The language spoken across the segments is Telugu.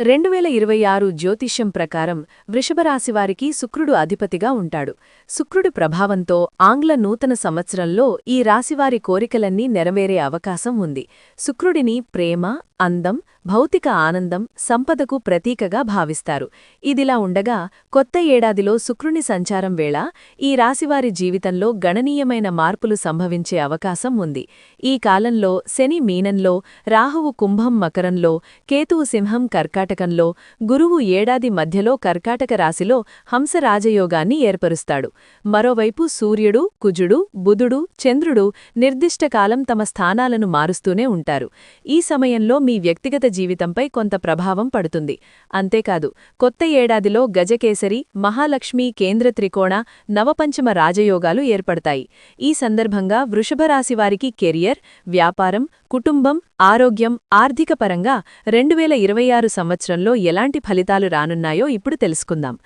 2026 జ్యోతిష్యం ప్రకారం వృషభరాశివారికి శుక్రుడు అధిపతిగా ఉంటాడు. శుక్రుడి ప్రభావంతో ఆంగ్ల నూతన సంవత్సరంలో ఈ రాశివారి కోరికలన్నీ నెరవేరే అవకాశం ఉంది. శుక్రుడిని ప్రేమ, అందం, భౌతిక ఆనందం, సంపదకు ప్రతీకగా భావిస్తారు. ఇదిలా ఉండగా కొత్త ఏడాదిలో శుక్రుని సంచారం వేళ ఈ రాశివారి జీవితంలో గణనీయమైన మార్పులు సంభవించే అవకాశం ఉంది. ఈ కాలంలో శని మీనంలో, రాహువు కుంభం మకరంలో, కేతువు సింహం కర్కాటకంలో, గురువు ఏడాది మధ్యలో కర్కాటక రాశిలో హంస రాజయోగాన్ని ఏర్పరుస్తాడు. మరోవైపు సూర్యుడు, కుజుడు, బుధుడు, చంద్రుడు నిర్దిష్ట కాలం తమ స్థానాలను మారుస్తూనే ఉంటారు. ఈ సమయంలో మీ వ్యక్తిగత జీవితంపై కొంత ప్రభావం పడుతుంది. అంతేకాదు, కొత్త ఏడాదిలో గజకేసరి, మహాలక్ష్మి కేంద్ర త్రికోణ, నవపంచమ రాజయోగాలు ఏర్పడతాయి. ఈ సందర్భంగా వృషభరాశివారికి కెరియర్, వ్యాపారం, కుటుంబం, ఆరోగ్యం, ఆర్థిక పరంగా 2026 సంవత్సరంలో ఎలాంటి ఫలితాలు రానున్నాయో ఇప్పుడు తెలుసుకుందాం.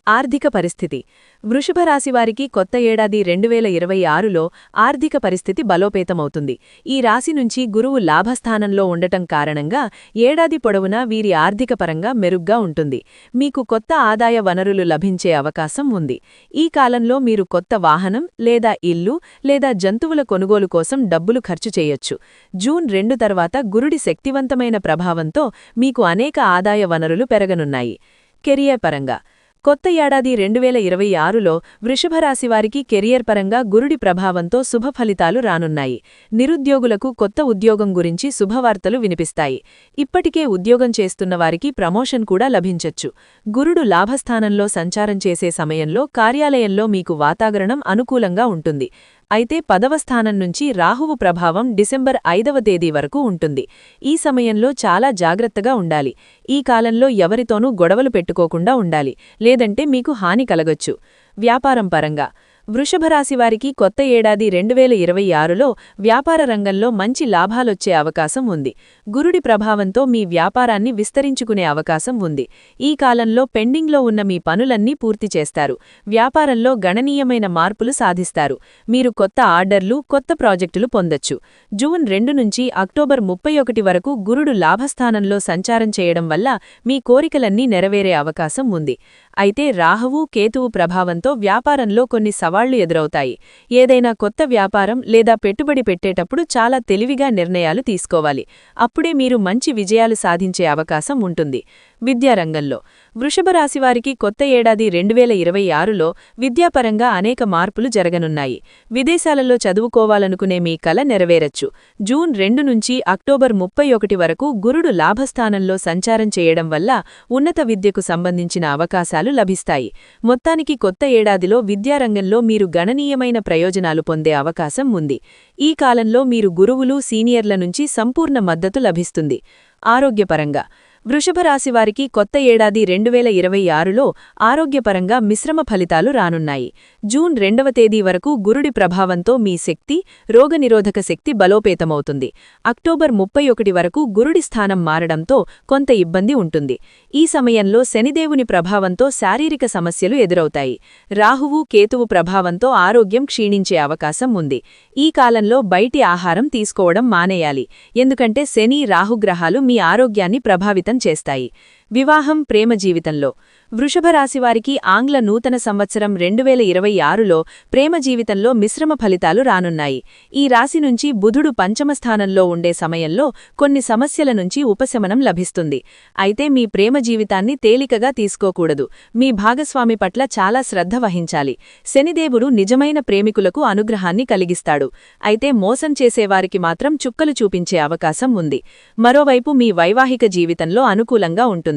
ఆర్థిక పరిస్థితి. వృషభరాశివారికి కొత్త ఏడాది 2026లో ఆర్థిక పరిస్థితి బలోపేతమవుతుంది. ఈ రాశి నుంచి గురువు లాభస్థానంలో ఉండటం కారణంగా ఏడాది పొడవునా వీరి ఆర్థిక పరంగా మెరుగ్గా ఉంటుంది. మీకు కొత్త ఆదాయ వనరులు లభించే అవకాశం ఉంది. ఈ కాలంలో మీరు కొత్త వాహనం లేదా ఇల్లు లేదా జంతువుల కొనుగోలు కోసం డబ్బులు ఖర్చు చేయొచ్చు. జూన్ 2 తర్వాత గురుడి శక్తివంతమైన ప్రభావంతో మీకు అనేక ఆదాయ వనరులు పెరగనున్నాయి. కెరియర్ పరంగా కొత్త ఏడాది 2026లో వృషభరాశివారికి కెరియర్ పరంగా గురుడి ప్రభావంతో శుభ ఫలితాలు రానున్నాయి. నిరుద్యోగులకు కొత్త ఉద్యోగం గురించి శుభవార్తలు వినిపిస్తాయి. ఇప్పటికే ఉద్యోగం చేస్తున్నవారికి ప్రమోషన్ కూడా లభించొచ్చు. గురుడు లాభస్థానంలో సంచారం చేసే సమయంలో కార్యాలయంలో మీకు వాతావరణం అనుకూలంగా ఉంటుంది. అయితే 10వ స్థానం నుంచి రాహువు ప్రభావం డిసెంబర్ 5వ తేదీ వరకు ఉంటుంది. ఈ సమయంలో చాలా జాగ్రత్తగా ఉండాలి. ఈ కాలంలో ఎవరితోనూ గొడవలు పెట్టుకోకుండా ఉండాలి, లేదంటే మీకు హాని కలగొచ్చు. వ్యాపారం పరంగా వృషభరాశివారికి కొత్త ఏడాది 2026లో వ్యాపార రంగంలో మంచి లాభాలొచ్చే అవకాశం ఉంది. గురుడి ప్రభావంతో మీ వ్యాపారాన్ని విస్తరించుకునే అవకాశం ఉంది. ఈ కాలంలో పెండింగ్లో ఉన్న మీ పనులన్నీ పూర్తి చేస్తారు. వ్యాపారంలో గణనీయమైన మార్పులు సాధిస్తారు. మీరు కొత్త ఆర్డర్లు, కొత్త ప్రాజెక్టులు పొందొచ్చు. జూన్ 2 నుంచి అక్టోబర్ 31 వరకు గురుడు లాభస్థానంలో సంచారం చేయడం వల్ల మీ కోరికలన్నీ నెరవేరే అవకాశం ఉంది. అయితే రాహువు, కేతువు ప్రభావంతో వ్యాపారంలో కొన్ని సవాళ్లు ఎదురవుతాయి. ఏదైనా కొత్త వ్యాపారం లేదా పెట్టుబడి పెట్టేటప్పుడు చాలా తెలివిగా నిర్ణయాలు తీసుకోవాలి. అప్పుడే మీరు మంచి విజయాలు సాధించే అవకాశం ఉంటుంది. విద్యారంగంలో వృషభరాశివారికి కొత్త ఏడాది 2026లో విద్యాపరంగా అనేక మార్పులు జరగనున్నాయి. విదేశాలలో చదువుకోవాలనుకునే మీ కల నెరవేరచ్చు. జూన్ 2 నుంచి అక్టోబర్ 31 వరకు గురుడు లాభస్థానంలో సంచారం చేయడం వల్ల ఉన్నత విద్యకు సంబంధించిన అవకాశాలు లభిస్తాయి. మొత్తానికి కొత్త ఏడాదిలో విద్యారంగంలో మీరు గణనీయమైన ప్రయోజనాలు పొందే అవకాశం ఉంది. ఈ కాలంలో మీరు గురువులు, సీనియర్ల నుంచి సంపూర్ణ మద్దతు లభిస్తుంది. ఆరోగ్యపరంగా వృషభరాశివారికి కొత్త ఏడాది 2026లో ఆరోగ్యపరంగా మిశ్రమ ఫలితాలు రానున్నాయి. జూన్ 2వ తేదీ వరకు గురుడి ప్రభావంతో మీ శక్తి, రోగనిరోధక శక్తి బలోపేతమవుతుంది. అక్టోబర్ 31 వరకు గురుడి స్థానం మారడంతో కొంత ఇబ్బంది ఉంటుంది. ఈ సమయంలో శనిదేవుని ప్రభావంతో శారీరక సమస్యలు ఎదురవుతాయి. రాహువు, కేతువు ప్రభావంతో ఆరోగ్యం క్షీణించే అవకాశం ఉంది. ఈ కాలంలో బయటి ఆహారం తీసుకోవడం మానేయాలి. ఎందుకంటే శని, రాహుగ్రహాలు మీ ఆరోగ్యాన్ని ప్రభావితం చేస్తాయి. వివాహం, ప్రేమ జీవితంలో వృషభరాశివారికి ఆంగ్ల నూతన సంవత్సరం 2026లో ప్రేమ జీవితంలో మిశ్రమ ఫలితాలు రానున్నాయి. ఈ రాశి నుంచి బుధుడు పంచమ స్థానంలో ఉండే సమయంలో కొన్ని సమస్యల నుంచి ఉపశమనం లభిస్తుంది. అయితే మీ ప్రేమ జీవితాన్ని తేలికగా తీసుకోకూడదు. మీ భాగస్వామి పట్ల చాలా శ్రద్ధ వహించాలి. శనిదేవుడు నిజమైన ప్రేమికులకు అనుగ్రహాన్ని కలిగిస్తాడు. అయితే మోసం చేసేవారికి మాత్రం చుక్కలు చూపించే అవకాశం ఉంది. మరోవైపు మీ వైవాహిక జీవితంలో అనుకూలంగా ఉంటుంది.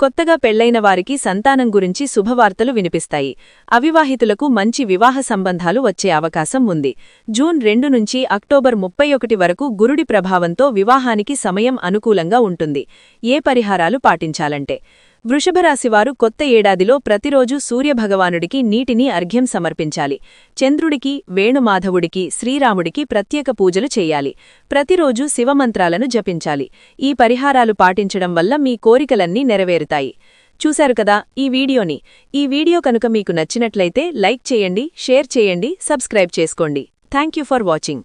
కొత్తగా పెళ్లైన వారికి సంతానం గురించి శుభవార్తలు వినిపిస్తాయి. అవివాహితులకు మంచి వివాహ సంబంధాలు వచ్చే అవకాశం ఉంది. జూన్ 2 నుంచి అక్టోబర్ 31 వరకు గురుడి ప్రభావంతో వివాహానికి సమయం అనుకూలంగా ఉంటుంది. ఏ పరిహారాలు పాటించాలంటే వృషభరాశివారు కొత్త ఏడాదిలో ప్రతిరోజూ సూర్యభగవానుడికి నీటిని అర్ఘ్యం సమర్పించాలి. చంద్రుడికి, వేణుమాధవుడికి, శ్రీరాముడికి ప్రత్యేక పూజలు చెయ్యాలి. ప్రతిరోజూ శివమంత్రాలను జపించాలి. ఈ పరిహారాలు పాటించడం వల్ల మీ కోరికలన్నీ నెరవేరుతాయి. చూశారు కదా ఈ వీడియోని. ఈ వీడియో కనుక మీకు నచ్చినట్లయితే లైక్ చేయండి, షేర్ చేయండి, సబ్స్క్రైబ్ చేసుకోండి. Thank you for watching.